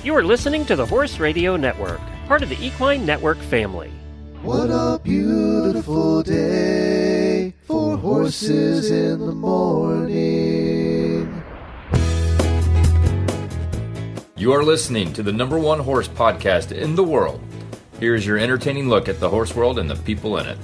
You are listening to the Horse Radio Network, part of the Equine Network family. What a beautiful day for horses in the morning. You are listening to the #1 horse podcast in the world. Here is your entertaining look at the horse world and the people in it.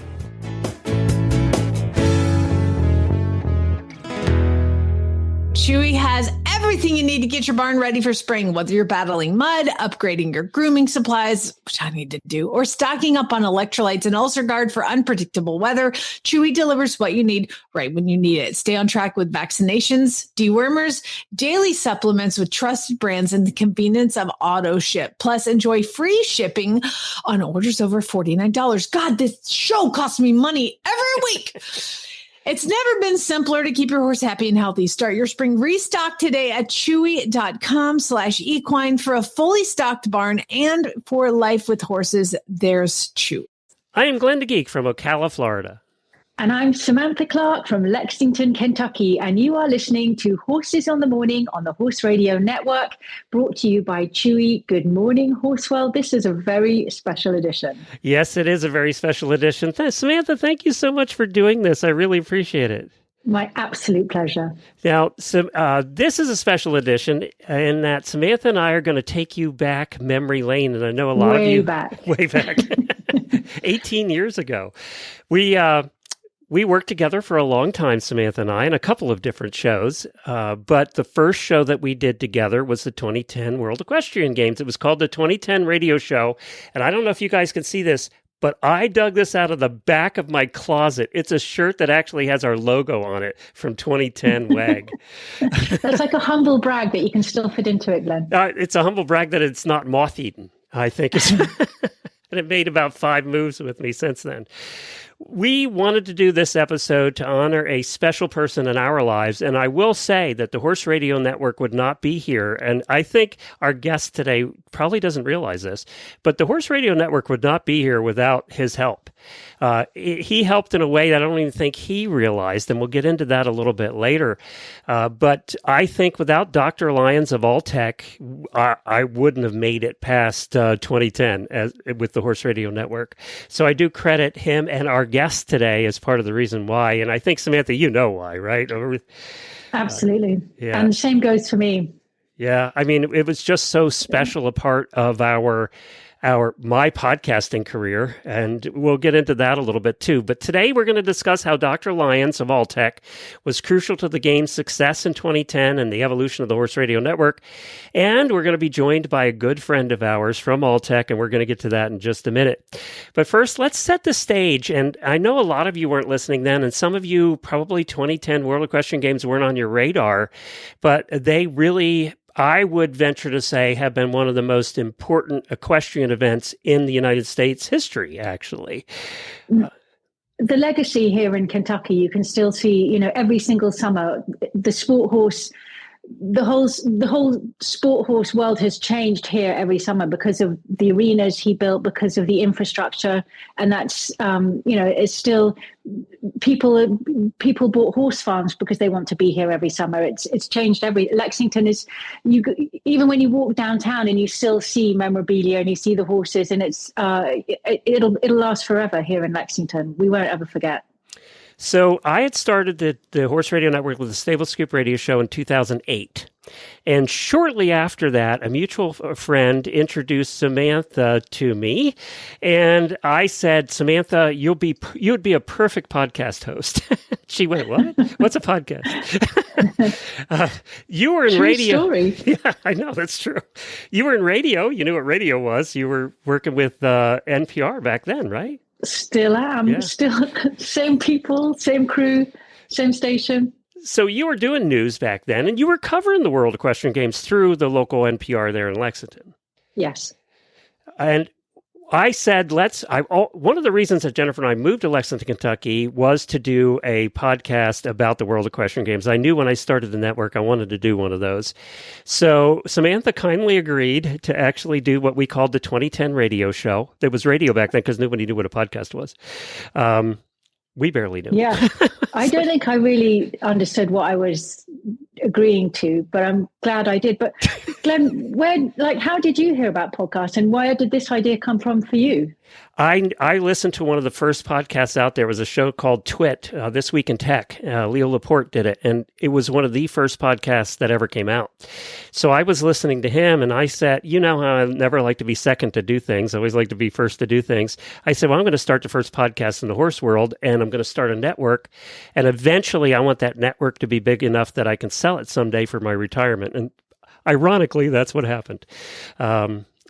Chewy has everything you need to get your barn ready for spring, whether you're battling mud, upgrading your grooming supplies, which I need to do, or stocking up on electrolytes and ulcer guard for unpredictable weather. Chewy delivers what you need right when you need it. Stay on track with vaccinations, dewormers, daily supplements with trusted brands, and the convenience of auto ship. Plus, enjoy free shipping on orders over $49. God, this show costs me money every week. It's never been simpler to keep your horse happy and healthy. Start your spring restock today at chewy.com/equine for a fully stocked barn and for life with horses. There's Chewy. I am Glenn the Geek from Ocala, Florida. And I'm Samantha Clark from Lexington, Kentucky, and you are listening to Horses on the Morning on the Horse Radio Network, brought to you by Chewy. Good morning, Horse World. This is a very special edition. Yes, it is a very special edition. Samantha, thank you so much for doing this. I really appreciate it. My absolute pleasure. Now, this is a special edition in that Samantha and I are going to take you back memory lane, and I know a lot of you... Way back. 18 years ago. We worked together for a long time, Samantha and I, in a couple of different shows. But the first show that we did together was the 2010 World Equestrian Games. It was called the 2010 Radio Show. And I don't know if you guys can see this, but I dug this out of the back of my closet. It's a shirt that actually has our logo on it from 2010 WEG. That's like a humble brag that you can still fit into it, Glenn. It's a humble brag that it's not moth-eaten, I think. And it made about 5 moves with me since then. We wanted to do this episode to honor a special person in our lives, and I will say that the Horse Radio Network would not be here, and I think our guest today probably doesn't realize this, but the Horse Radio Network would not be here without his help. He helped in a way that I don't even think he realized, and we'll get into that a little bit later. But I think without Dr. Lyons of Alltech, I wouldn't have made it past 2010 with the Horse Radio Network. So I do credit him and our guest today as part of the reason why. And I think, Samantha, you know why, right? Absolutely. Yeah. And the same goes for me. Yeah. I mean, it was just so special a part of my podcasting career, and we'll get into that a little bit too. But today we're going to discuss how Dr. Lyons of Alltech was crucial to the game's success in 2010 and the evolution of the Horse Radio Network. And we're going to be joined by a good friend of ours from Alltech, and we're going to get to that in just a minute. But first, let's set the stage. And I know a lot of you weren't listening then, and some of you probably 2010 World Equestrian Games weren't on your radar, but they really, I would venture to say, have been one of the most important equestrian events in the United States history, actually. The legacy here in Kentucky, you can still see, every single summer, the sport horse, the whole sport horse world has changed here every summer because of the arenas he built, because of the infrastructure. And that's, it's still, people bought horse farms because they want to be here every summer. It's changed Lexington is, even when you walk downtown and you still see memorabilia and you see the horses, and it'll last forever here in Lexington. We won't ever forget. So I had started the Horse Radio Network with the Stable Scoop Radio Show in 2008. And shortly after that, a mutual friend introduced Samantha to me. And I said, Samantha, you'd be a perfect podcast host. She went, what? What's a podcast? You were in True radio. Story. Yeah, I know, that's true. You were in radio. You knew what radio was. You were working with NPR back then, right? Still am. Yeah. Still same people, same crew, same station. So you were doing news back then, and you were covering the World Equestrian Games through the local NPR there in Lexington. Yes. And I said, one of the reasons that Jennifer and I moved to Lexington, Kentucky was to do a podcast about the World Equestrian Games. I knew when I started the network, I wanted to do one of those. So Samantha kindly agreed to actually do what we called the 2010 radio show. There was radio back then because nobody knew what a podcast was. We barely knew. Yeah. I don't think I really understood what I was agreeing to, but glad I did. But Glenn, how did you hear about podcasts, and where did this idea come from for you? I listened to one of the first podcasts out there. It was a show called Twit, This Week in Tech. Leo Laporte did it, and it was one of the first podcasts that ever came out. So I was listening to him, and I said, you know how I never like to be second to do things. I always like to be first to do things. I said, well, I'm going to start the first podcast in the horse world, and I'm going to start a network. And eventually, I want that network to be big enough that I can sell it someday for my retirement. And ironically, that's what happened.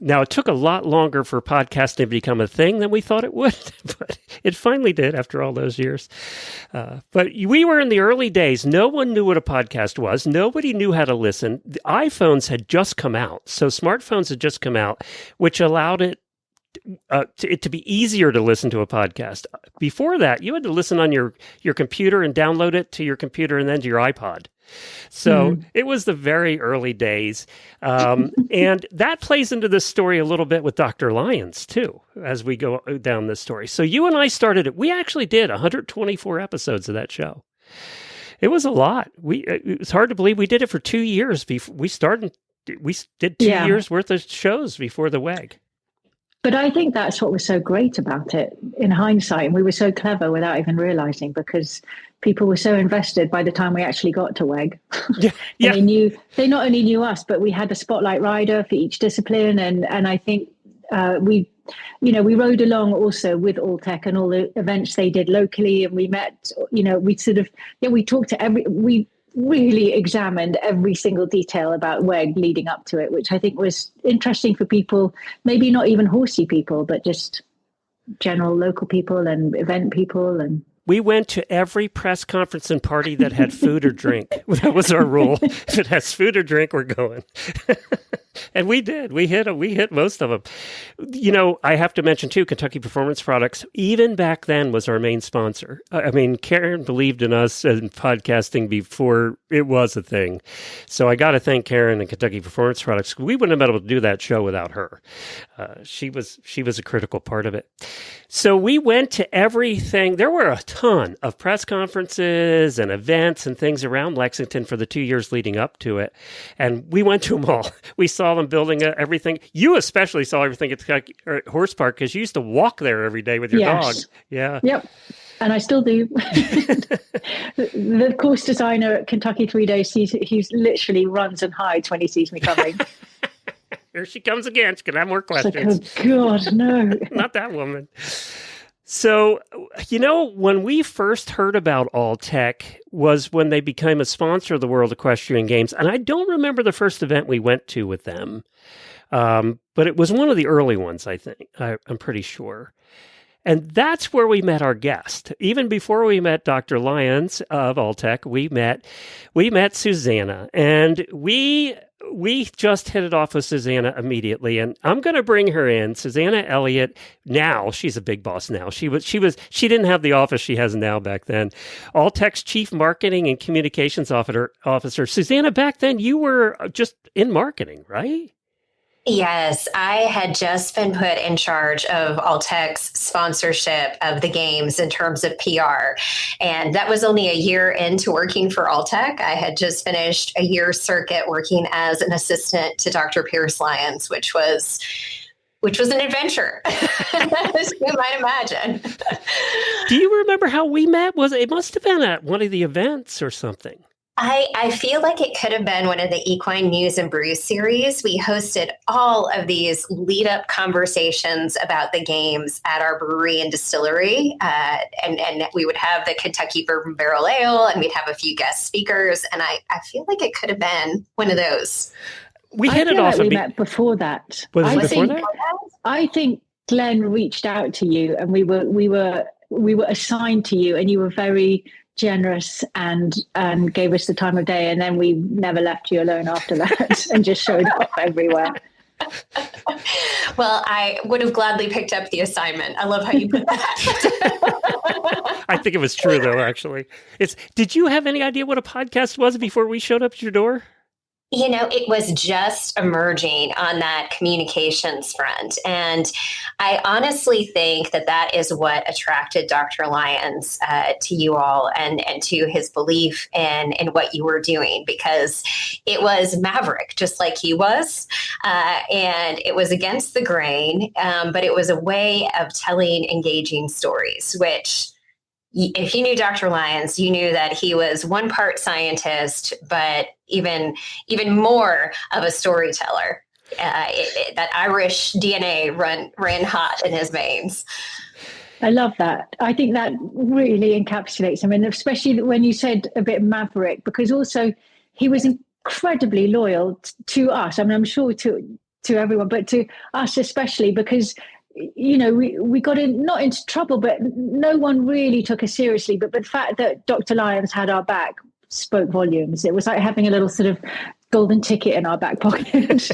Now, it took a lot longer for podcasting to become a thing than we thought it would, but it finally did after all those years. But we were in the early days. No one knew what a podcast was. Nobody knew how to listen. The iPhones had just come out, so smartphones had just come out, which allowed it to be easier to listen to a podcast. Before that, you had to listen on your computer and download it to your computer and then to your iPod. So it was the very early days. And that plays into this story a little bit with Dr. Lyons, too, as we go down this story. So you and I started it. We actually did 124 episodes of that show. It was a lot. It was hard to believe we did it for 2 years. We did 2 years worth of shows before the WEG. But I think that's what was so great about it in hindsight. And we were so clever without even realizing, because people were so invested by the time we actually got to WEG. Yeah. They not only knew us, but we had a spotlight rider for each discipline. And I think we rode along also with Alltech and all the events they did locally. And we met, we talked to we really examined every single detail about WEG leading up to it, which I think was interesting for people, maybe not even horsey people, but just general local people and event people. And we went to every press conference and party that had food or drink. That was our rule. If it has food or drink, we're going. And we did. We hit most of them. You know, I have to mention, too, Kentucky Performance Products, even back then, was our main sponsor. I mean, Karen believed in us and podcasting before it was a thing. So I got to thank Karen and Kentucky Performance Products. We wouldn't have been able to do that show without her. She was a critical part of it. So we went to everything. There were a ton of press conferences and events and things around Lexington for the 2 years leading up to it. And we went to them all. We saw them building everything. You especially saw everything at the horse park because you used to walk there every day with your dog. Yeah. Yep. And I still do. The course designer at Kentucky 3 Days, he literally runs and hides when he sees me coming. Here she comes again. She can have more questions. Like, oh, God, no. Not that woman. So, when we first heard about Alltech was when they became a sponsor of the World Equestrian Games. And I don't remember the first event we went to with them, but it was one of the early ones, I think. I'm pretty sure. And that's where we met our guest. Even before we met Dr. Lyons of Alltech, we met Susanna. And we just hit it off with Susanna immediately, and I'm going to bring her in. Susanna Elliott. Now she's a big boss. Now she didn't have the office she has now. Back then, Alltech's Chief Marketing and Communications Officer. Susanna, back then you were just in marketing, right? Yes, I had just been put in charge of Alltech's sponsorship of the games in terms of PR. And that was only a year into working for Alltech. I had just finished a year circuit working as an assistant to Dr. Pierce Lyons, which was an adventure, as you might imagine. Do you remember how we met? It must have been at one of the events or something. I feel like it could have been one of the Equine News and Brews series. We hosted all of these lead-up conversations about the games at our brewery and distillery, and we would have the Kentucky Bourbon Barrel Ale, and we'd have a few guest speakers, and I feel like it could have been one of those. We hit it off. We met before that. Was it before that? I think Glenn reached out to you, and we were assigned to you, and you were very generous and gave us the time of day, and then we never left you alone after that and just showed up everywhere. Well, I would have gladly picked up the assignment. I love how you put that. I think it was true, though, actually. Did you have any idea what a podcast was before we showed up at your door? It was just emerging on that communications front. And I honestly think that is what attracted Dr. Lyons to you all and to his belief in what you were doing, because it was maverick, just like he was. And it was against the grain, but it was a way of telling engaging stories, which, if you knew Dr. Lyons, you knew that he was one part scientist, but even more of a storyteller. That Irish DNA ran hot in his veins. I love that. I think that really encapsulates him, and especially when you said a bit maverick, because also he was incredibly loyal to us. I mean, I'm sure to everyone, but to us especially, because we got not into trouble, but no one really took us seriously. But the fact that Dr. Lyons had our back spoke volumes. It was like having a little sort of golden ticket in our back pocket.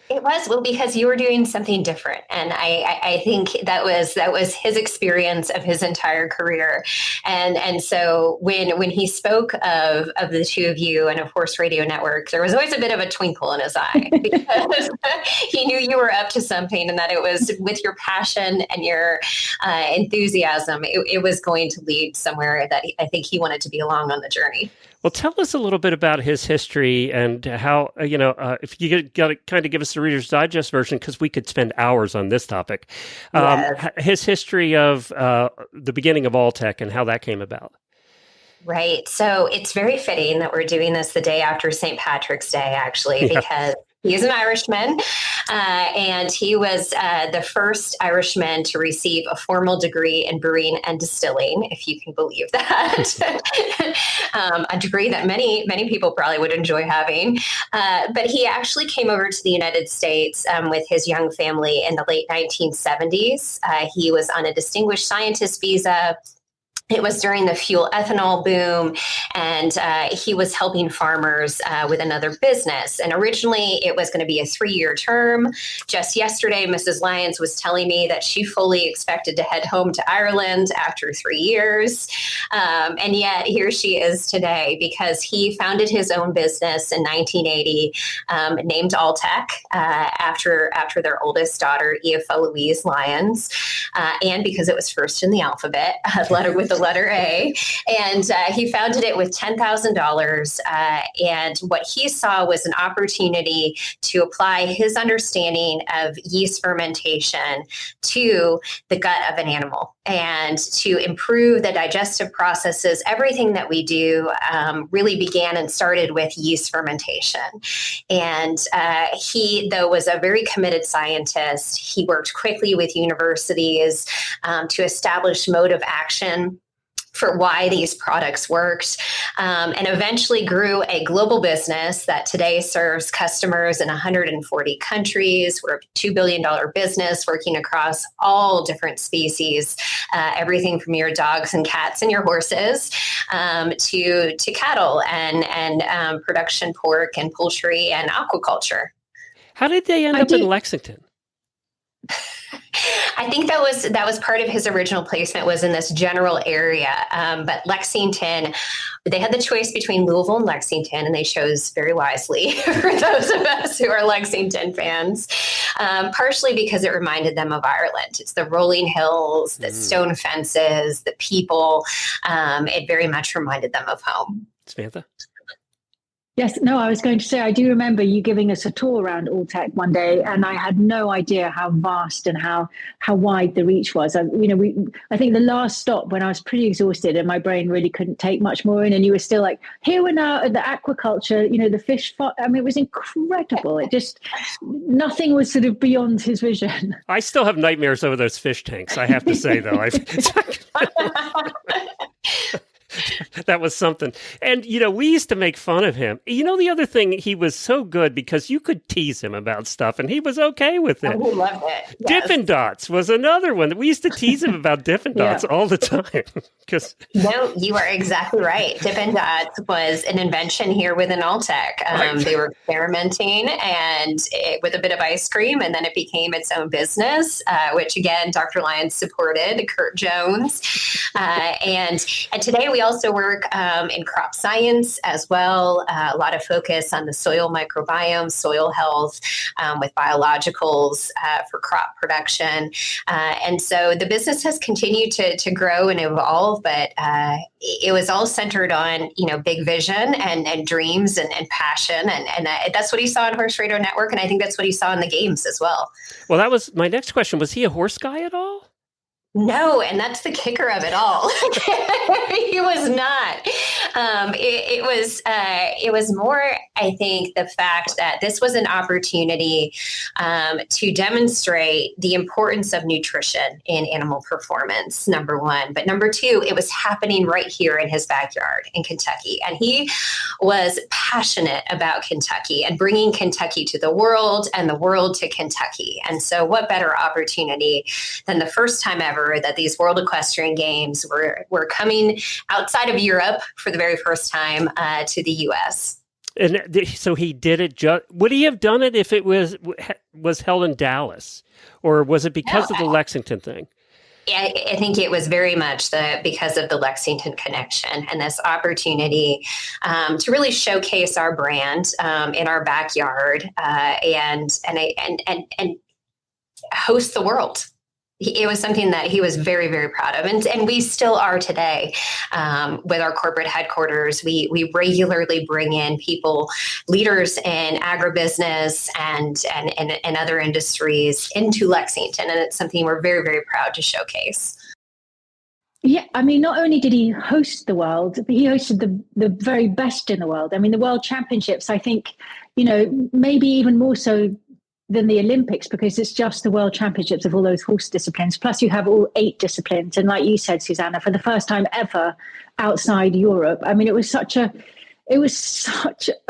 It was, well, because you were doing something different. And I think that was his experience of his entire career. And so when he spoke of the two of you and of Horse Radio Network, there was always a bit of a twinkle in his eye, because he knew you were up to something, and that it was with your passion and your enthusiasm, it was going to lead somewhere that I think he wanted to be along on the journey. Well, tell us a little bit about his history and how, if you got to kind of give us the Reader's Digest version, because we could spend hours on this topic. Yes. His history of the beginning of Alltech and how that came about. Right. So it's very fitting that we're doing this the day after St. Patrick's Day, actually, because he's an Irishman, and he was the first Irishman to receive a formal degree in brewing and distilling, if you can believe that. A degree that many people probably would enjoy having. But he actually came over to the United States with his young family in the late 1970s. He was on a distinguished scientist visa. It was during the fuel ethanol boom, and he was helping farmers with another business. And originally, it was going to be a 3-year term. Just yesterday, Mrs. Lyons was telling me that she fully expected to head home to Ireland after 3 years. And yet, here she is today, because he founded his own business in 1980, named Alltech, after their oldest daughter, Aoife Louise Lyons, and because it was first in the alphabet, with the letter A, and he founded it with $10,000. And what he saw was an opportunity to apply his understanding of yeast fermentation to the gut of an animal and to improve the digestive processes. Everything that we do really began and started with yeast fermentation. And he, though, was a very committed scientist. He worked quickly with universities to establish mode of action for why these products worked, and eventually grew a global business that today serves customers in 140 countries. We're a $2 billion business working across all different species, everything from your dogs and cats and your horses to cattle and production pork and poultry and aquaculture. How did they end up in Lexington? I think that was part of his original placement, was in this general area. But Lexington, they had the choice between Louisville and Lexington, and they chose very wisely for those of us who are Lexington fans, partially because it reminded them of Ireland. It's the rolling hills, the stone fences, the people. It very much reminded them of home. Samantha? Yes, no, I was going to say, I do remember you giving us a tour around Alltech one day, and I had no idea how vast and how wide the reach was. I think the last stop, when I was pretty exhausted and my brain really couldn't take much more in, and you were still like, here we're now at the aquaculture, the fish farm. I mean, it was incredible. It just, nothing was sort of beyond his vision. I still have nightmares over those fish tanks, I have to say, though. That was something. And, we used to make fun of him. The other thing, he was so good because you could tease him about stuff and he was okay with it. Oh, he loved it. Yes. Dippin' Dots was another one. We used to tease him about Dippin' Dots all the time. No, you are exactly right. Dippin' Dots was an invention here within Alltech. Right. They were experimenting with a bit of ice cream, and then it became its own business, which again, Dr. Lyons supported, Kurt Jones. And today we also work in crop science as well. A lot of focus on the soil microbiome, soil health, with biologicals for crop production. And so the business has continued to grow and evolve, but it was all centered on, big vision and dreams and passion. And that's what he saw on Horse Radio Network. And I think that's what he saw in the games as well. Well, that was my next question. Was he a horse guy at all? No, and that's the kicker of it all. He was not. It was more, I think, the fact that this was an opportunity to demonstrate the importance of nutrition in animal performance, number one. But number two, it was happening right here in his backyard in Kentucky. And he was passionate about Kentucky and bringing Kentucky to the world and the world to Kentucky. And so what better opportunity than the first time ever that these World Equestrian Games were coming outside of Europe for the very first time to the U.S. And so he did it. Would he have done it if it was held in Dallas, or was it because of the Lexington thing? Yeah, I think it was very much because of the Lexington connection and this opportunity to really showcase our brand in our backyard and host the world. It was something that he was very, very proud of. And we still are today with our corporate headquarters. We regularly bring in people, leaders in agribusiness and other industries into Lexington. And it's something we're very, very proud to showcase. Yeah, I mean, not only did he host the world, but he hosted the very best in the world. I mean, the World Championships, I think, maybe even more so than the Olympics, because it's just the World Championships of all those horse disciplines. Plus you have all 8 disciplines. And like you said, Susanna, for the first time ever outside Europe, I mean, it was such a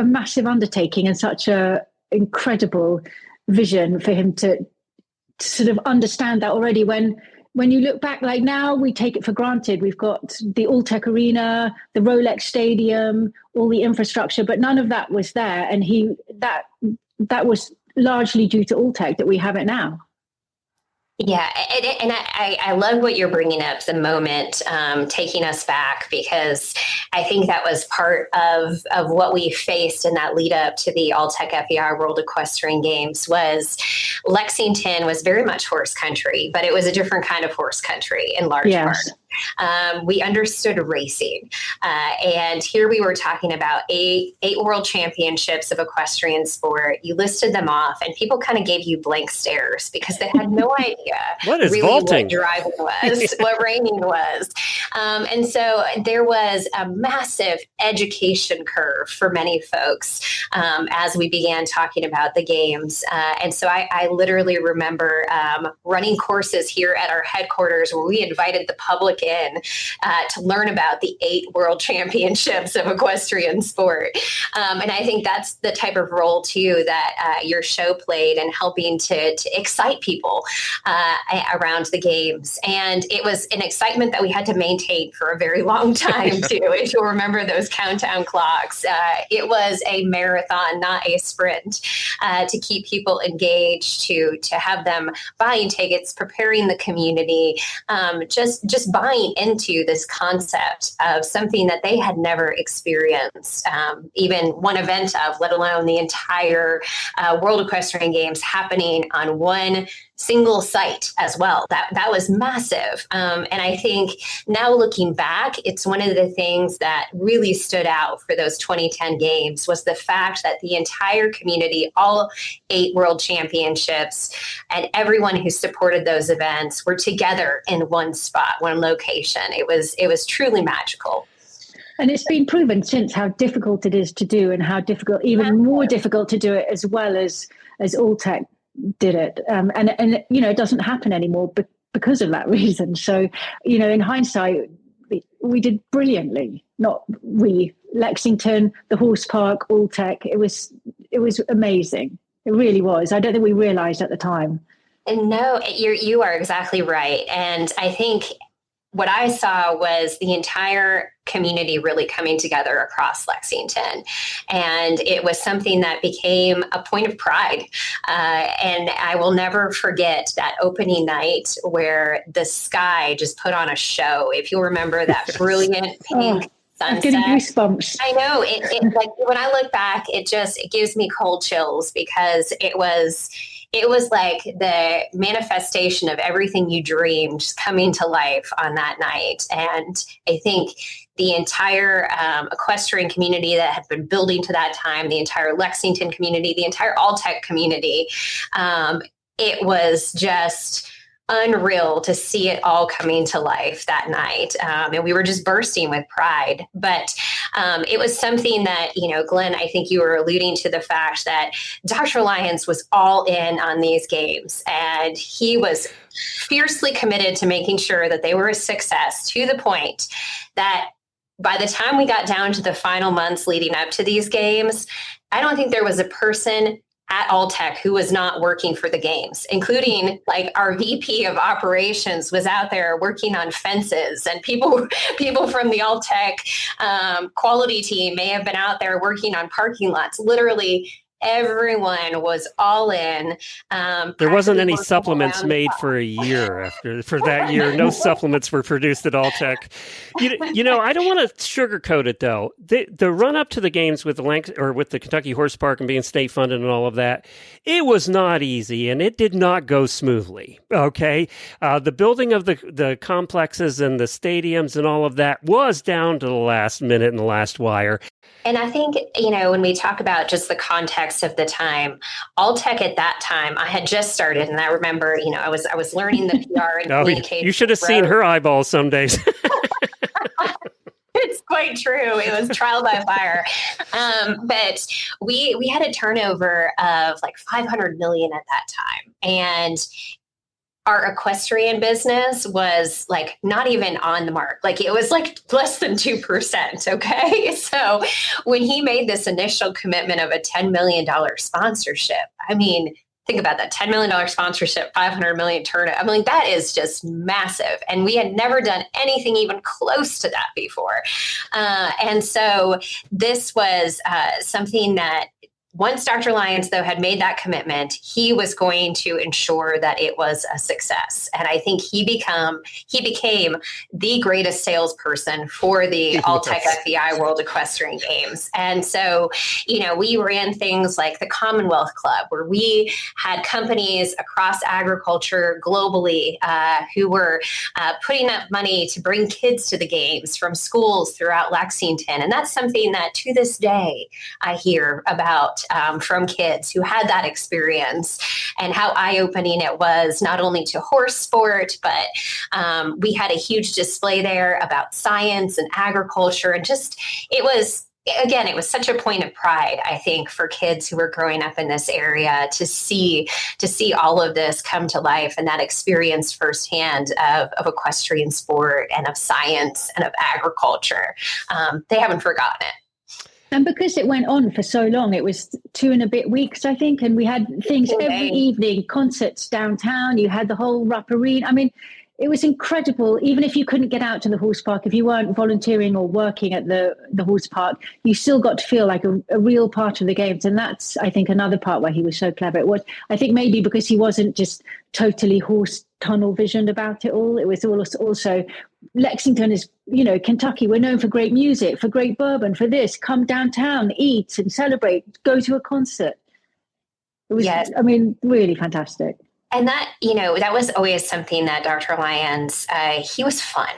massive undertaking and such a incredible vision for him to sort of understand that already. When you look back, like now we take it for granted. We've got the Alltech Arena, the Rolex Stadium, all the infrastructure, but none of that was there. And that was largely due to Alltech that we have it now. Yeah, and I love what you're bringing up, the moment, taking us back, because I think that was part of what we faced in that lead up to the Alltech FEI World Equestrian Games. Was Lexington was very much horse country, but it was a different kind of horse country in large part. We understood racing. And here we were talking about eight world championships of equestrian sport. You listed them off and people kind of gave you blank stares because they had no idea what is really vaulting? What driving was, what reining was. And so there was a massive education curve for many folks as we began talking about the games. And so I literally remember running courses here at our headquarters where we invited the public in to learn about the 8 world championships of equestrian sport. And I think that's the type of role too that your show played in helping to excite people around the games. And it was an excitement that we had to maintain for a very long time too. If you'll remember those countdown clocks, it was a marathon, not a sprint, to keep people engaged, to have them buying tickets, preparing the community, just buying into this concept of something that they had never experienced, even one event of, let alone the entire World Equestrian Games happening on one single site as well. That was massive. And I think now looking back, it's one of the things that really stood out for those 2010 games was the fact that the entire community, all 8 world championships, and everyone who supported those events were together in one spot, one location. It was truly magical. And it's been proven since how difficult it is to do, and how difficult, even more difficult to do it as well as Alltech did it. And it doesn't happen anymore because of that reason. So, in hindsight, we did brilliantly. Not we, Lexington, the horse park, Alltech. It was amazing. It really was. I don't think we realized at the time. And no, you are exactly right. And I think what I saw was the entire community really coming together across Lexington. And it was something that became a point of pride. And I will never forget that opening night where the sky just put on a show. If you remember that brilliant pink sunset. I'm getting goosebumps. I know. It like when I look back, it gives me cold chills, because it was like the manifestation of everything you dreamed just coming to life on that night. And I think the entire equestrian community that had been building to that time, the entire Lexington community, the entire Alltech community, it was just unreal to see it all coming to life that night. And we were just bursting with pride. But it was something that, Glenn, I think you were alluding to the fact that Dr. Lyons was all in on these games, and he was fiercely committed to making sure that they were a success, to the point that by the time we got down to the final months leading up to these games, I don't think there was a person at Alltech who was not working for the games, including like our VP of operations was out there working on fences, and people from the Alltech quality team may have been out there working on parking lots. Literally everyone was all in. There wasn't any supplements made for a year for that year. No supplements were produced at Alltech. I don't want to sugarcoat it though. The run up to the games with the Kentucky Horse Park and being state funded and all of that, it was not easy, and it did not go smoothly. Okay, the building of the complexes and the stadiums and all of that was down to the last minute and the last wire. And I think, when we talk about just the context of the time, Alltech at that time, I had just started, and I remember, I was learning the PR and communication. You should have seen her eyeballs some days. It's quite true. It was trial by fire. But we had a turnover of like 500 million at that time. And our equestrian business was like not even on the mark. Like it was like less than 2%. Okay. So when he made this initial commitment of a $10 million sponsorship, I mean, think about that, $10 million sponsorship, 500 million turnover. I mean, that is just massive. And we had never done anything even close to that before. And so this was something that once Dr. Lyons, though, had made that commitment, he was going to ensure that it was a success. And I think he became the greatest salesperson for the Alltech FBI World Equestrian Games. And so, we ran things like the Commonwealth Club, where we had companies across agriculture globally who were putting up money to bring kids to the games from schools throughout Lexington. And that's something that to this day I hear about from kids who had that experience, and how eye-opening it was, not only to horse sport, but we had a huge display there about science and agriculture. And just, it was such a point of pride, I think, for kids who were growing up in this area to see all of this come to life, and that experience firsthand of equestrian sport and of science and of agriculture. They haven't forgotten it. And because it went on for so long, it was 2 and a bit weeks, I think. And we had things every evening, concerts downtown. You had the whole Rupp Arena. I mean, it was incredible. Even if you couldn't get out to the horse park, if you weren't volunteering or working at the horse park, you still got to feel like a real part of the games. And that's, I think, another part why he was so clever. It was, I think, maybe because he wasn't just totally horse tunnel visioned about it all. It was also Lexington is, Kentucky, we're known for great music, for great bourbon, for this. Come downtown, eat and celebrate, go to a concert. It was, really fantastic. And that, that was always something that Dr. Lyons, he was fun.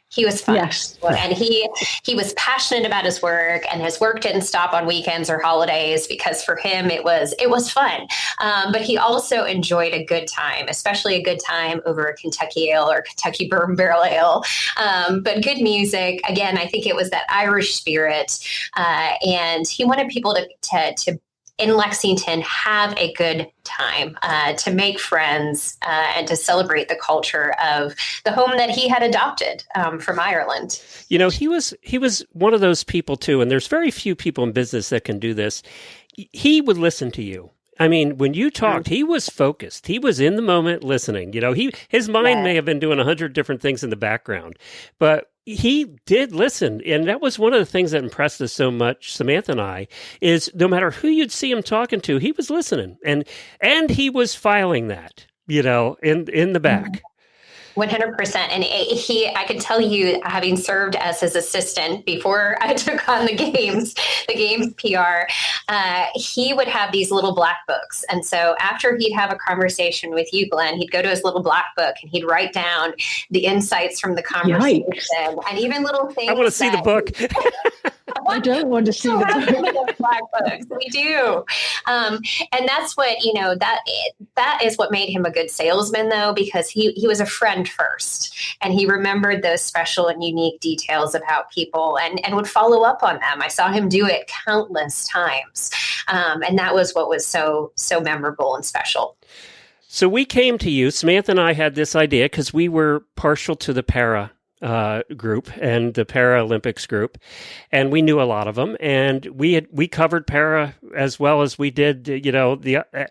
He was fun. Yes. And he was passionate about his work, and his work didn't stop on weekends or holidays, because for him it was fun. But he also enjoyed a good time, especially a good time over a Kentucky ale or Kentucky bourbon barrel ale. But good music. Again, I think it was that Irish spirit. And he wanted people to in Lexington have a good time, to make friends, and to celebrate the culture of the home that he had adopted from Ireland. He was one of those people too, and there's very few people in business that can do this. He would listen to you. I mean, when you talked, he was focused. He was in the moment listening. His mind may have been doing 100 different things in the background, but he did listen. And that was one of the things that impressed us so much, Samantha and I, is no matter who you'd see him talking to, he was listening. And he was filing that, in the back. 100%. And I can tell you, having served as his assistant before I took on the games PR, he would have these little black books. And so after he'd have a conversation with you, Glenn, he'd go to his little black book and he'd write down the insights from the conversation. Yikes. And even little things. I want to see the book. I don't want to see the black books. We do. And that's what, that is what made him a good salesman, though, because he was a friend first, and he remembered those special and unique details about people and would follow up on them. I saw him do it countless times. And that was what was so memorable and special. So we came to you, Samantha and I had this idea because we were partial to the para group and the Paralympics group, and we knew a lot of them, and we covered para as well as we did,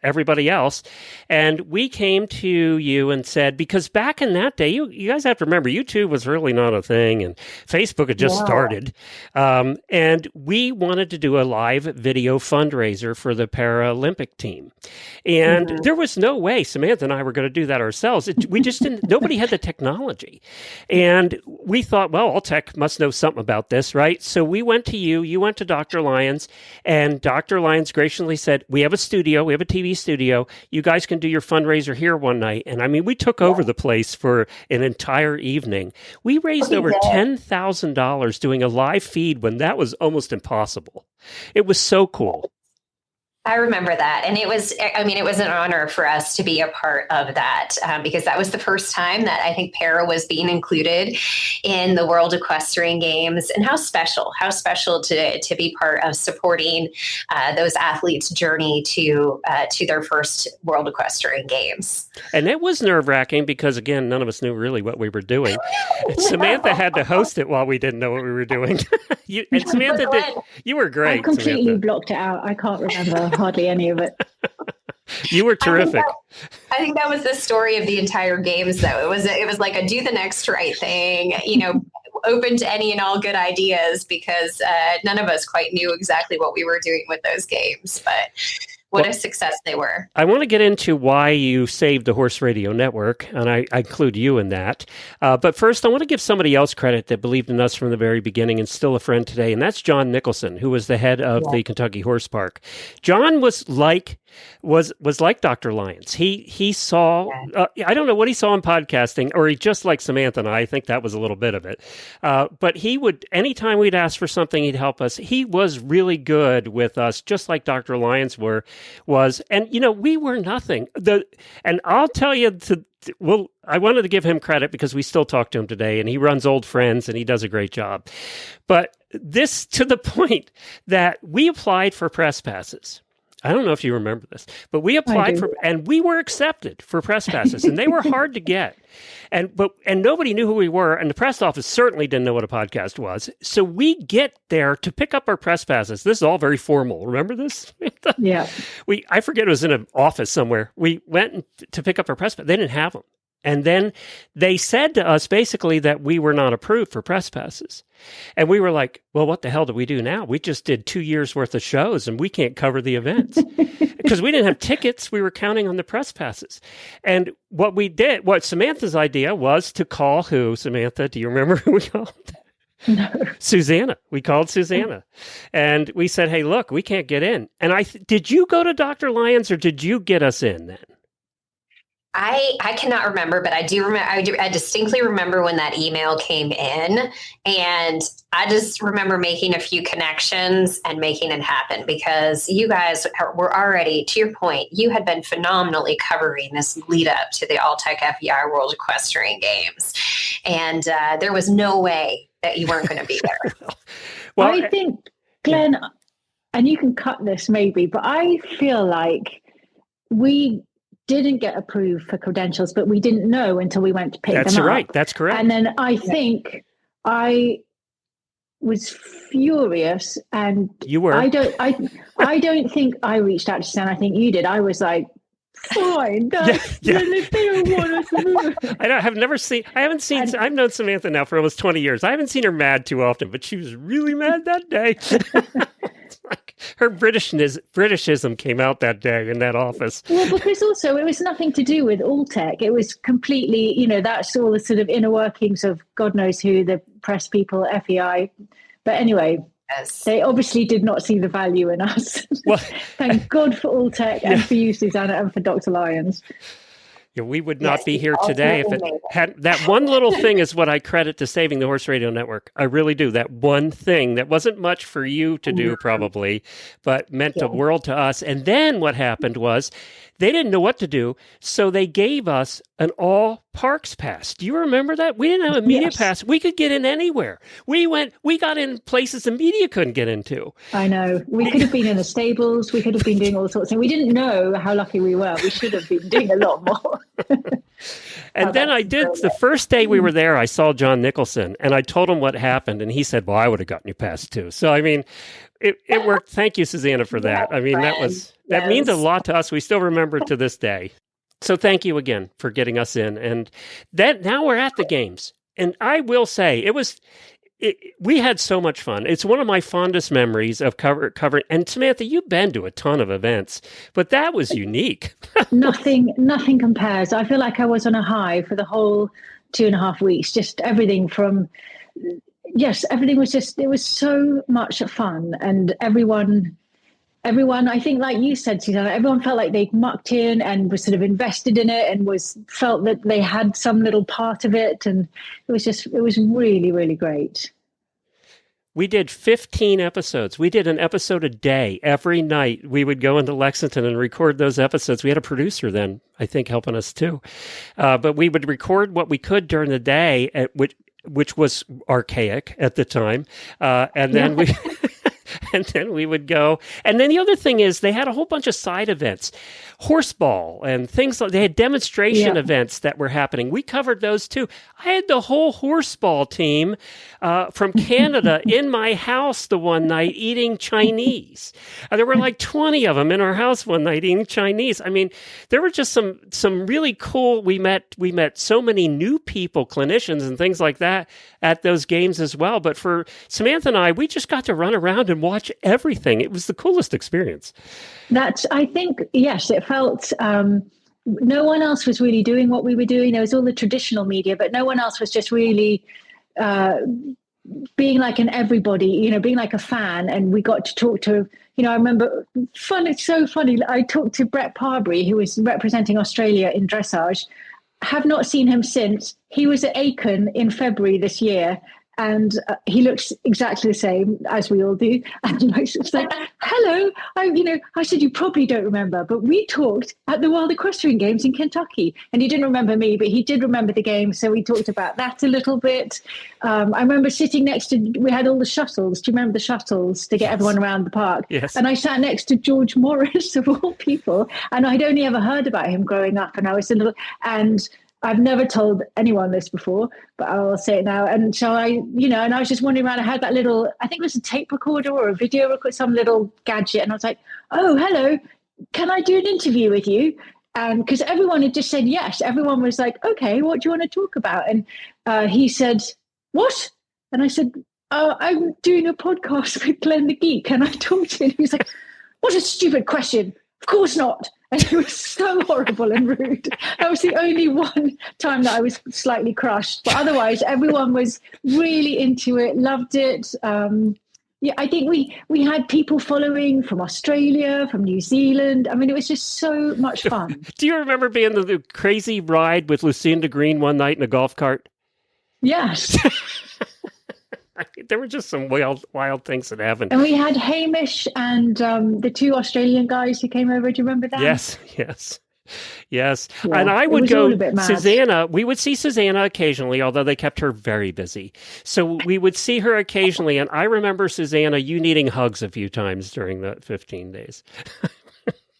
everybody else, and we came to you and said, because back in that day, you guys have to remember, YouTube was really not a thing, and Facebook had just started, and we wanted to do a live video fundraiser for the Paralympic team, and there was no way Samantha and I were going to do that ourselves. We just didn't. Nobody had the technology, and we thought, well, Alltech must know something about this, right? So we went to you went to Dr. Lyons, and Dr. Lyons graciously said, we have a studio, we have a TV studio, you guys can do your fundraiser here one night. And I mean, we took over the place for an entire evening. We raised over $10,000 doing a live feed when that was almost impossible. It was so cool. I remember that. And it was an honor for us to be a part of that because that was the first time that I think para was being included in the World Equestrian Games, and how special to be part of supporting those athletes' journey to their first World Equestrian Games. And it was nerve-wracking because, again, none of us knew really what we were doing. Samantha had to host it while we didn't know what we were doing. Samantha, you were great. I completely Samantha blocked it out. I can't remember hardly any of it. You were terrific. I think that was the story of the entire games, though. It was like a do the next right thing, open to any and all good ideas, because none of us quite knew exactly what we were doing with those games. But what a success they were. I want to get into why you saved the Horse Radio Network, and I include you in that. But first, I want to give somebody else credit that believed in us from the very beginning and still a friend today, and that's John Nicholson, who was the head of the Kentucky Horse Park. John was like Dr. Lyons. He saw, I don't know what he saw in podcasting, or he just like Samantha and I think that was a little bit of it. But he would, anytime we'd ask for something, he'd help us. He was really good with us, just like Dr. Lyons was. And, we were nothing. And I'll tell you, I wanted to give him credit because we still talk to him today, and he runs Old Friends, and he does a great job. But this to the point that we applied for press passes. I don't know if you remember this, but we applied and we were accepted for press passes, and they were hard to get. And nobody knew who we were, and the press office certainly didn't know what a podcast was. So we get there to pick up our press passes. This is all very formal. Remember this? Yeah. I forget, it was in an office somewhere. We went to pick up our press passes. They didn't have them. And then they said to us basically that we were not approved for press passes. And we were like, well, what the hell do we do now? We just did 2 years worth of shows and we can't cover the events because we didn't have tickets. We were counting on the press passes. And what Samantha's idea was to call who? Samantha, do you remember who we called? No. Susanna. We called Susanna. And we said, hey, look, we can't get in. And did you go to Dr. Lyons or did you get us in then? I cannot remember, but I do remember. I distinctly remember when that email came in, and I just remember making a few connections and making it happen because you guys were already, to your point, you had been phenomenally covering this lead up to the Alltech FEI World Equestrian Games, and there was no way that you weren't going to be there. Well, I think, Glenn, and you can cut this maybe, but I feel like we didn't get approved for credentials, but we didn't know until we went to pick them up. That's right. That's correct. And then I think I was furious, and you were. I don't think I reached out to Susanna. I think you did. I was like, fine, if they don't want us to move. I've known Samantha now for almost 20 years. I haven't seen her mad too often, but she was really mad that day. It's like her Britishism came out that day in that office. Well, because also it was nothing to do with Alltech. It was completely, that's all the sort of inner workings of God knows who, the press people, FEI. But anyway, yes. They obviously did not see the value in us. Well, thank God for Alltech and for you, Susanna, and for Dr. Lyons. Yeah, we would not be here today if it had that one little thing is what I credit to saving the Horse Radio Network. I really do. That one thing that wasn't much for you to do probably, but meant the world to us. And then what happened was they didn't know what to do, so they gave us an all parks pass. Do you remember that? We didn't have a media pass. We could get in anywhere. We got in places the media couldn't get into. I know. We could have been in the stables. We could have been doing all sorts of things. We didn't know how lucky we were. We should have been doing a lot more. And then I did, the first day we were there, I saw John Nicholson, and I told him what happened, and he said, well, I would have gotten you past too. So, I mean, it worked. Thank you, Susanna, for that. I mean, that means a lot to us. We still remember it to this day. So thank you again for getting us in. And now we're at the games. And I will say, we had so much fun. It's one of my fondest memories of covering. And Samantha, you've been to a ton of events, but that was unique. Nothing compares. I feel like I was on a high for the whole 2.5 weeks. Just everything from, everything was it was so much fun. And everyone, I think, like you said, Susanna, everyone felt like they'd mucked in and was sort of invested in it and felt that they had some little part of it. And it was really, really great. We did 15 episodes. We did an episode a day. Every night we would go into Lexington and record those episodes. We had a producer then, I think, helping us too. But we would record what we could during the day, which was archaic at the time. And then we would go. And then the other thing is they had a whole bunch of side events, horseball and things like they had demonstration events that were happening. We covered those too. I had the whole horseball team from Canada in my house the one night eating Chinese. There were like 20 of them in our house one night eating Chinese. I mean, there were just some really cool. We met so many new people, clinicians and things like that at those games as well. But for Samantha and I, we just got to run around and watch everything. It was the coolest experience. I think, yes, it felt no one else was really doing what we were doing. There was all the traditional media, but no one else was just really being like an everybody, being like a fan. And we got to talk to, I remember, it's so funny. I talked to Brett Parbury, who was representing Australia in dressage. Have not seen him since. He was at Aiken in February this year. And he looks exactly the same as we all do. And it's like, hello. I said, you probably don't remember, but we talked at the World Equestrian Games in Kentucky. And he didn't remember me, but he did remember the game. So we talked about that a little bit. I remember sitting we had all the shuttles. Do you remember the shuttles to get everyone around the park? Yes. And I sat next to George Morris, of all people. And I'd only ever heard about him growing up. And I was I've never told anyone this before, but I'll say it now. And so and I was just wandering around. I had that little, I think it was a tape recorder or a video recorder, some little gadget. And I was like, oh, hello, can I do an interview with you? And because everyone had just said yes. Everyone was like, okay, what do you want to talk about? And he said, what? And I said, I'm doing a podcast with Glenn the Geek. Can I talk to him? He was like, what a stupid question. Of course not. And it was so horrible and rude. That was the only one time that I was slightly crushed. But otherwise, everyone was really into it, loved it. I think we had people following from Australia, from New Zealand. I mean, it was just so much fun. Do you remember being the crazy ride with Lucinda Green one night in a golf cart? Yes. There were just some wild things that happened. And we had Hamish and the two Australian guys who came over. Do you remember that? Yes. Yeah, and I would go, Susanna, we would see Susanna occasionally, although they kept her very busy. So we would see her occasionally. And I remember, Susanna, you needing hugs a few times during the 15 days.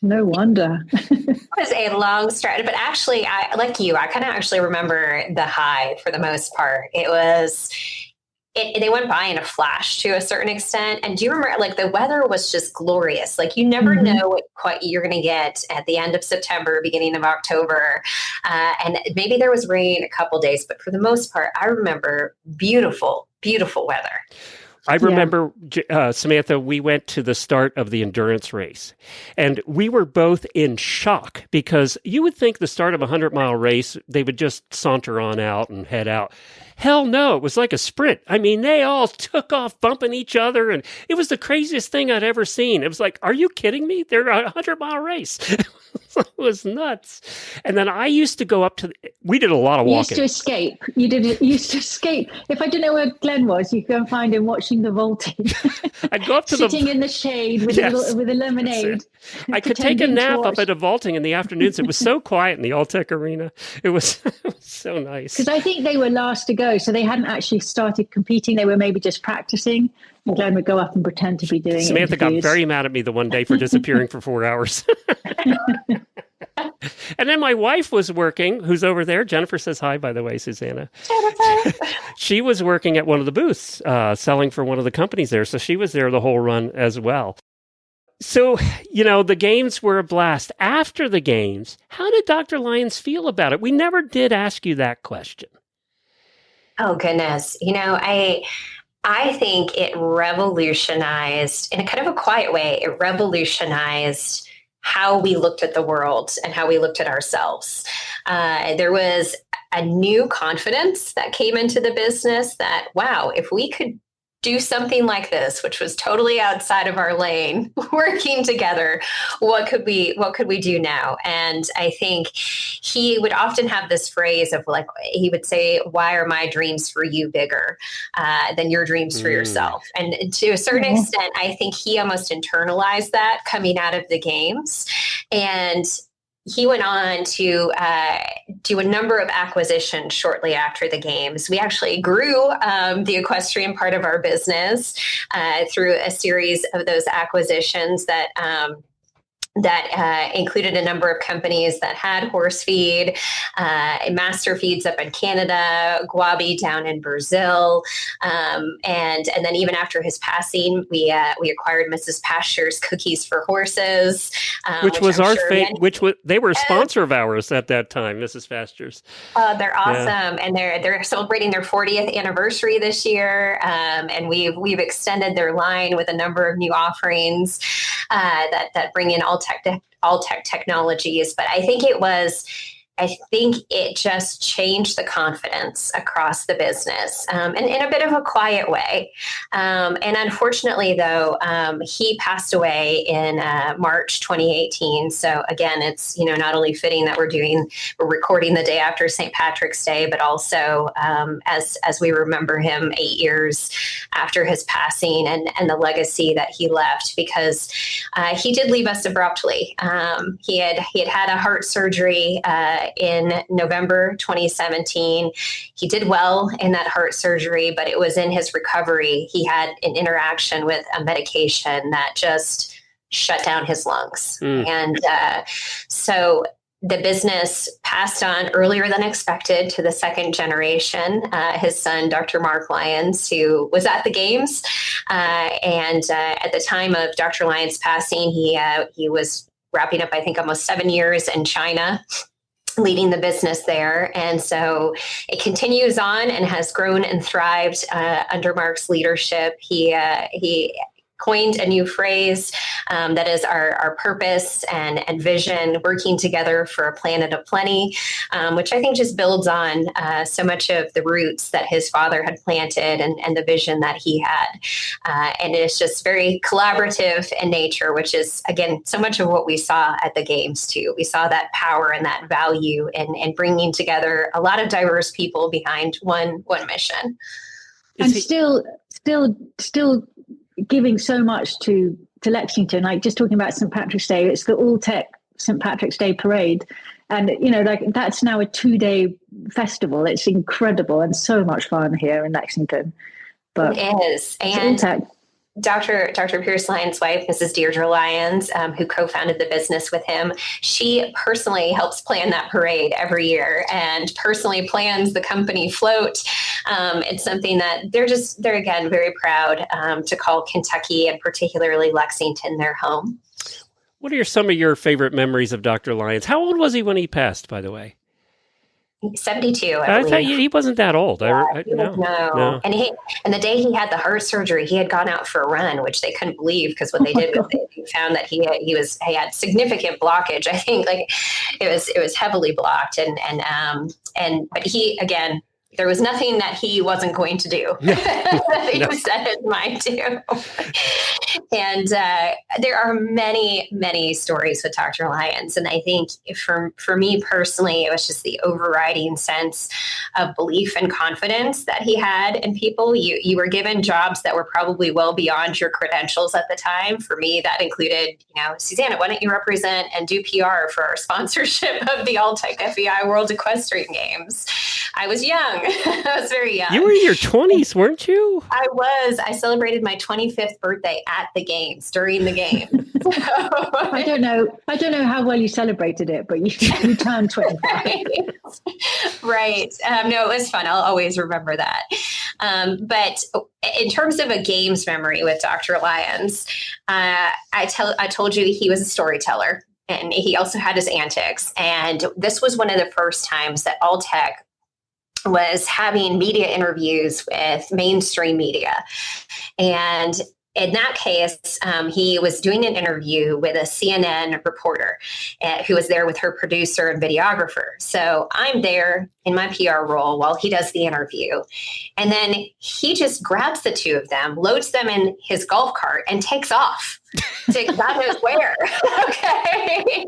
No wonder. It was a long stretch, but actually, I kind of actually remember the high for the most part. they went by in a flash to a certain extent. And do you remember, like, the weather was just glorious. Like, you never know what you're going to get at the end of September, beginning of October. And maybe there was rain a couple days, but for the most part, I remember beautiful, beautiful weather. I remember, Samantha, we went to the start of the endurance race, and we were both in shock because you would think the start of a 100-mile race, they would just saunter on out and head out. Hell no, it was like a sprint. I mean, they all took off bumping each other, and it was the craziest thing I'd ever seen. It was like, are you kidding me? They're a 100-mile race. It was nuts. And then I used to go up to, we did a lot of walking. You used to escape. If I didn't know where Glenn was, you could go and find him watching the vaulting. I'd go up to sitting in the shade with a lemonade. I could take a nap up at a vaulting in the afternoons. It was so quiet in the Alltech arena. It was so nice. Because I think they were last to go, so they hadn't actually started competing. They were maybe just practicing. And Glenn would go up and pretend to be doing Samantha interviews. got very mad at me the one day for disappearing for 4 hours. And then my wife was working, who's over there. Jennifer says hi, by the way, Susanna. Jennifer. She was working at one of the booths, selling for one of the companies there. So she was there the whole run as well. So, the games were a blast. After the games, how did Dr. Lyons feel about it? We never did ask you that question. Oh, goodness. I think it revolutionized, in a kind of a quiet way, it revolutionized how we looked at the world and how we looked at ourselves. There was a new confidence that came into the business that, wow, if we could do something like this, which was totally outside of our lane, working together, what could we do now? And I think he would often have this phrase of, like, he would say, why are my dreams for you bigger than your dreams for yourself? And to a certain extent, I think he almost internalized that coming out of the games. And he went on to do a number of acquisitions shortly after the games. We actually grew the equestrian part of our business through a series of those acquisitions that included a number of companies that had horse feed, master feeds up in Canada, Guabi down in Brazil, and then even after his passing, we acquired Mrs. Pasture's Cookies for Horses, which was our they were a sponsor of ours at that time, Mrs. Pasture's. They're awesome, and they're celebrating their 40th anniversary this year, and we've extended their line with a number of new offerings that bring in Alltech technologies. But I think it just changed the confidence across the business, and in a bit of a quiet way. And unfortunately, though, he passed away in March 2018. So again, it's not only fitting that we're recording the day after St. Patrick's Day, but also as we remember him 8 years after his passing and the legacy that he left, because he did leave us abruptly. He had a heart surgery in November 2017. He did well in that heart surgery, but it was in his recovery. He had an interaction with a medication that just shut down his lungs. And so the business passed on earlier than expected to the second generation, his son, Dr. Mark Lyons, who was at the games. And at the time of Dr. Lyons' passing, he was wrapping up, I think, almost 7 years in China, leading the business there. And so it continues on and has grown and thrived under Mark's leadership. He coined a new phrase that is our purpose and vision, working together for a planet of plenty, which I think just builds on so much of the roots that his father had planted and the vision that he had. And it's just very collaborative in nature, which is, again, so much of what we saw at the games too. We saw that power and that value in bringing together a lot of diverse people behind one mission. And still giving so much to Lexington, like just talking about St. Patrick's Day, it's the Alltech St. Patrick's Day parade. And, that's now a 2-day festival. It's incredible and so much fun here in Lexington. But it is. And Dr. Pierce Lyons' wife, Mrs. Deirdre Lyons, who co-founded the business with him, she personally helps plan that parade every year and personally plans the company float. It's something that they're again very proud to call Kentucky and particularly Lexington their home. What are some of your favorite memories of Dr. Lyons? How old was he when he passed, by the way? 72, I thought he wasn't that old. Yeah, no. And the day he had the heart surgery, he had gone out for a run, which they couldn't believe because what they did was they found that he had significant blockage. I think it was heavily blocked, but he, again, there was nothing that he wasn't going to do. He set his mind to. And there are many, many stories with Dr. Lyons. And I think for me personally, it was just the overriding sense of belief and confidence that he had in people. You were given jobs that were probably well beyond your credentials at the time. For me, that included, Susanna, why don't you represent and do PR for our sponsorship of the Alltech FEI World Equestrian Games? I was young. I was very young. You were in your 20s, weren't you? I was. I celebrated my 25th birthday at the games, during the game. I don't know how well you celebrated it, but you turned 25. Right. No, it was fun. I'll always remember that. But in terms of a games memory with Dr. Lyons, I told you he was a storyteller, and he also had his antics. And this was one of the first times that Alltech was having media interviews with mainstream media. And in that case, he was doing an interview with a CNN reporter who was there with her producer and videographer. So I'm there in my PR role while he does the interview. And then he just grabs the two of them, loads them in his golf cart, and takes off to God knows where. Okay.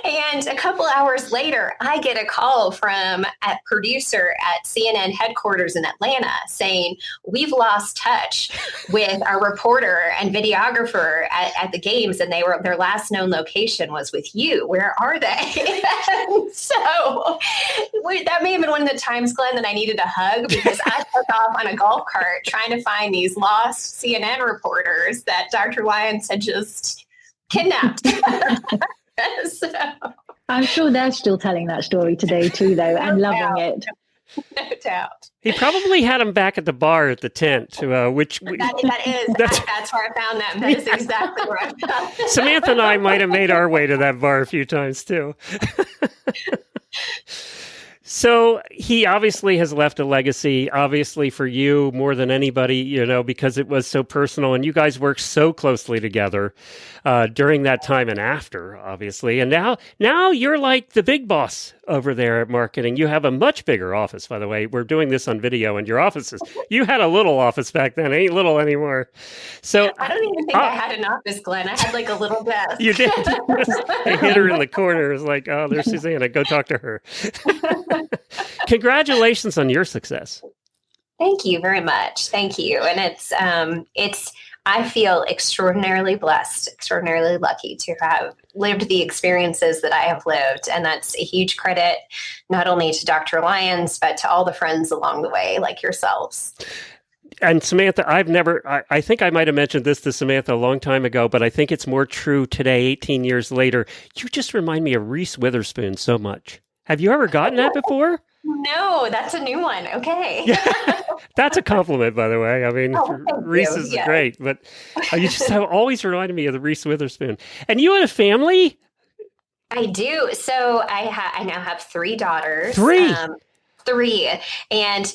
And a couple hours later, I get a call from a producer at CNN headquarters in Atlanta saying, we've lost touch with our reporter and videographer at the games, and their last known location was with you. Where are they? So that may have been one of the times, Glenn, that I needed a hug, because I took off on a golf cart trying to find these lost CNN reporters that Dr. Lyons had just kidnapped. So, I'm sure they're still telling that story today too, though, and loving it. No doubt. He probably had him back at the bar at the tent, that's where I found them. That is exactly where I found them. Samantha and I might have made our way to that bar a few times too. So he obviously has left a legacy, obviously for you more than anybody, because it was so personal, and you guys worked so closely together during that time and after, obviously. And now you're like the big boss over there at marketing. You have a much bigger office, by the way. We're doing this on video, and your offices. You had a little office back then, ain't little anymore. So I don't even think I had an office, Glenn. I had like a little desk. You did. I hit her in the corner. It was like, oh, there's Susanna. Go talk to her. Congratulations on your success. Thank you very much. Thank you. And I feel extraordinarily blessed, extraordinarily lucky to have lived the experiences that I have lived. And that's a huge credit, not only to Dr. Lyons, but to all the friends along the way, like yourselves. And Samantha, I think I might have mentioned this to Samantha a long time ago, but I think it's more true today, 18 years later. You just remind me of Reese Witherspoon so much. Have you ever gotten that before? No, that's a new one. Okay. Yeah, that's a compliment, by the way. I mean, Reese is great, but you just have always reminded me of the Reese Witherspoon. And you had a family? I do. So I now have 3 daughters. 3? 3. And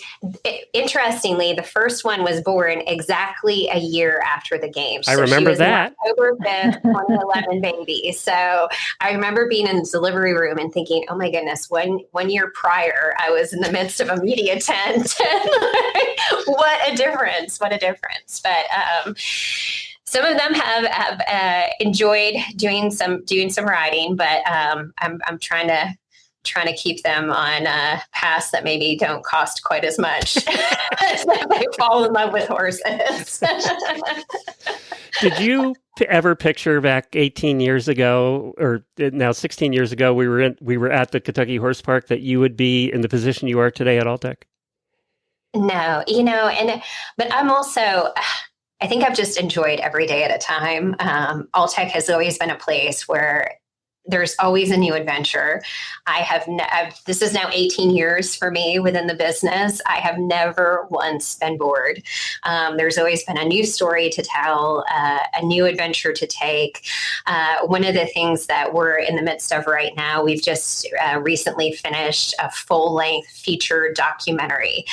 interestingly, the first one was born exactly a year after the games. I remember she was that. October 5th, 2011 baby. So I remember being in the delivery room and thinking, oh my goodness, 1 year prior, I was in the midst of a media tent. What a difference. What a difference. But, some of them have enjoyed doing some riding, but I'm trying to keep them on paths that maybe don't cost quite as much as they fall in love with horses. Did you ever picture back 18 years ago, or now 16 years ago, we were at the Kentucky Horse Park, that you would be in the position you are today at Alltech? No, but I'm also, I think I've just enjoyed every day at a time. Alltech has always been a place where there's always a new adventure. This is now 18 years for me within the business. I have never once been bored. There's always been a new story to tell, a new adventure to take. One of the things that we're in the midst of right now, we've just recently finished a full-length feature documentary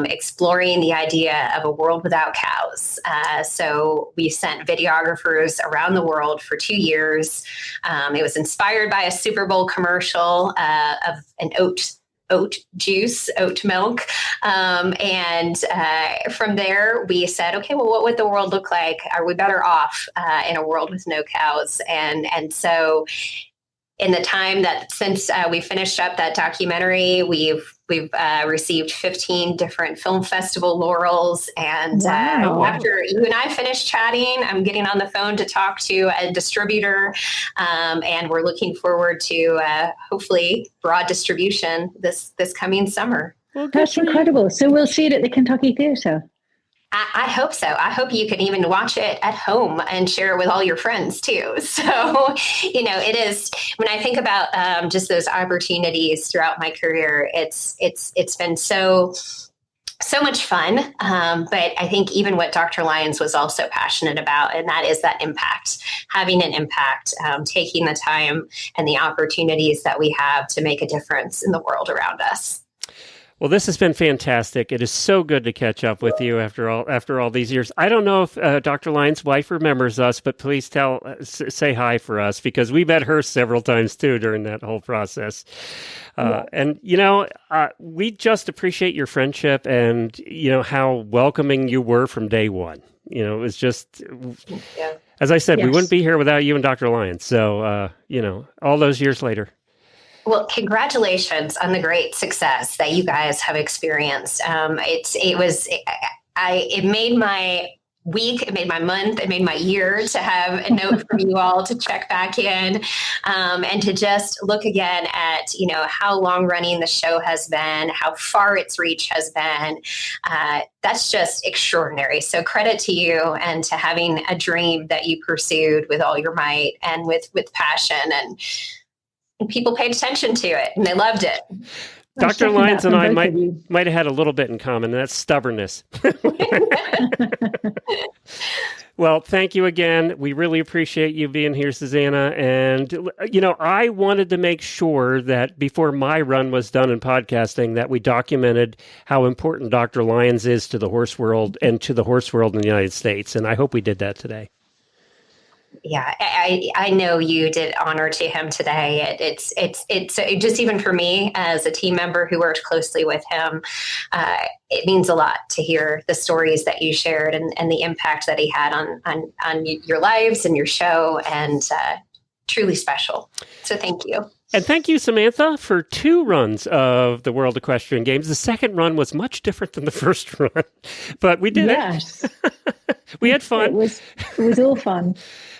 exploring the idea of a world without cows. So we sent videographers around the world for 2 years. It was inspired by a Super Bowl commercial of an oat juice, oat milk. And from there, we said, okay, well, what would the world look like? Are we better off in a world with no cows? And so in the time that since we finished up that documentary, we've received 15 different film festival laurels. And after you and I finished chatting, I'm getting on the phone to talk to a distributor. And we're looking forward to hopefully broad distribution this coming summer. Well, that's incredible. So we'll see it at the Kentucky Theatre. I hope so. I hope you can even watch it at home and share it with all your friends too. So, it is, when I think about just those opportunities throughout my career, it's been so much fun. But I think even what Dr. Lyons was also passionate about, and that is that impact, having an impact, taking the time and the opportunities that we have to make a difference in the world around us. Well, this has been fantastic. It is so good to catch up with you after all these years. I don't know if Dr. Lyons' wife remembers us, but please say hi for us, because we met her several times too during that whole process. And we just appreciate your friendship and how welcoming you were from day one. It was just, as I said, we wouldn't be here without you and Dr. Lyons. So all those years later. Well, congratulations on the great success that you guys have experienced. It made my week, it made my month, it made my year to have a note from you all to check back in and to just look again at, how long running the show has been, how far its reach has been. That's just extraordinary. So credit to you and to having a dream that you pursued with all your might and with passion, and people paid attention to it and they loved it. Dr. Lyons and I might have had a little bit in common, and that's stubbornness. Well, thank you again. We really appreciate you being here, Susanna. And, I wanted to make sure that before my run was done in podcasting, that we documented how important Dr. Lyons is to the horse world and to the horse world in the United States. And I hope we did that today. Yeah, I know you did honor to him today. It's just, even for me as a team member who worked closely with him, it means a lot to hear the stories that you shared and the impact that he had on your lives and your show, and truly special. So thank you. And thank you, Samantha, for 2 runs of the World Equestrian Games. The second run was much different than the first run, but we did it. We had fun. It was all fun.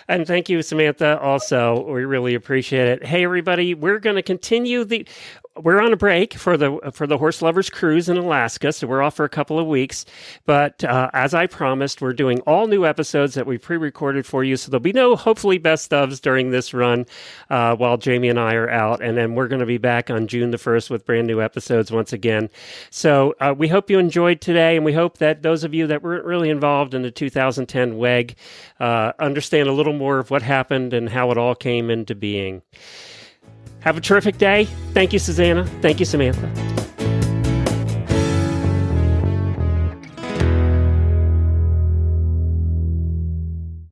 And thank you, Samantha, also. We really appreciate it. Hey, everybody, we're going to continue we're on a break for the Horse Lovers Cruise in Alaska, so we're off for a couple of weeks. But as I promised, we're doing all new episodes that we pre-recorded for you, so there'll be no, hopefully, best ofs during this run while Jamie and I are out. And then we're going to be back on June the 1st with brand new episodes once again. So we hope you enjoyed today, and we hope that those of you that weren't really involved in the 2010 WEG understand a little more of what happened and how it all came into being. Have a terrific day. Thank you, Susanna. Thank you, Samantha.